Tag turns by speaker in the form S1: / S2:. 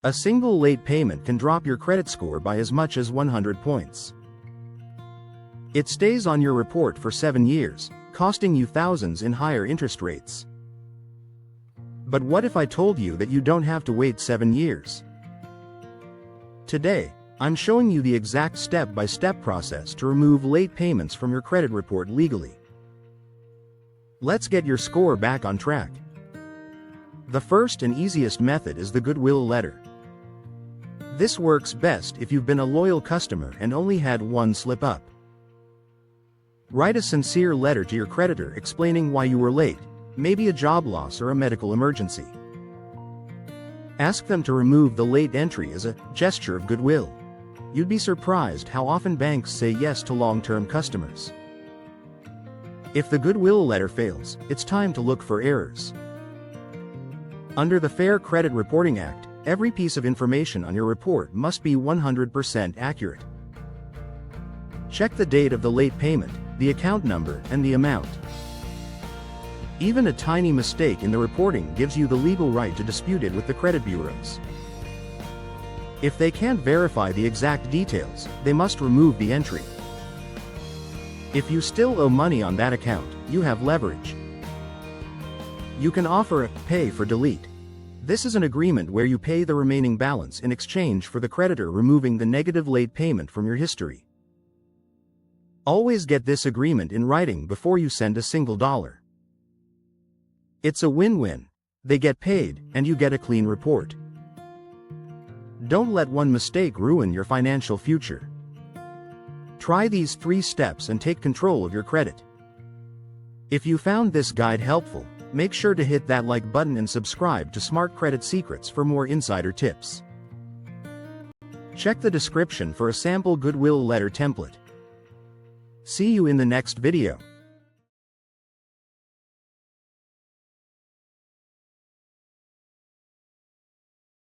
S1: A single late payment can drop your credit score by as much as 100 points. It stays on your report for 7 years, costing you thousands in higher interest rates. But what if I told you that you don't have to wait 7 years? Today, I'm showing you the exact step-by-step process to remove late payments from your credit report legally. Let's get your score back on track. The first and easiest method is the Goodwill letter. This works best if you've been a loyal customer and only had one slip-up. Write a sincere letter to your creditor explaining why you were late, maybe a job loss or a medical emergency. Ask them to remove the late entry as a gesture of goodwill. You'd be surprised how often banks say yes to long-term customers. If the Goodwill letter fails, it's time to look for errors. Under the Fair Credit Reporting Act, every piece of information on your report must be 100% accurate. Check the date of the late payment, the account number, and the amount. Even a tiny mistake in the reporting gives you the legal right to dispute it with the credit bureaus. If they can't verify the exact details, they must remove the entry. If you still owe money on that account, you have leverage. You can offer a pay for delete. This is an agreement where you pay the remaining balance in exchange for the creditor removing the negative late payment from your history. Always get this agreement in writing before you send a single dollar. It's a win-win. They get paid, and you get a clean report. Don't let one mistake ruin your financial future. Try these 3 steps and take control of your credit. If you found this guide helpful, make sure to hit that like button and subscribe to Smart Credit Secrets for more insider tips. Check the description for a sample Goodwill letter template. See you in the next video.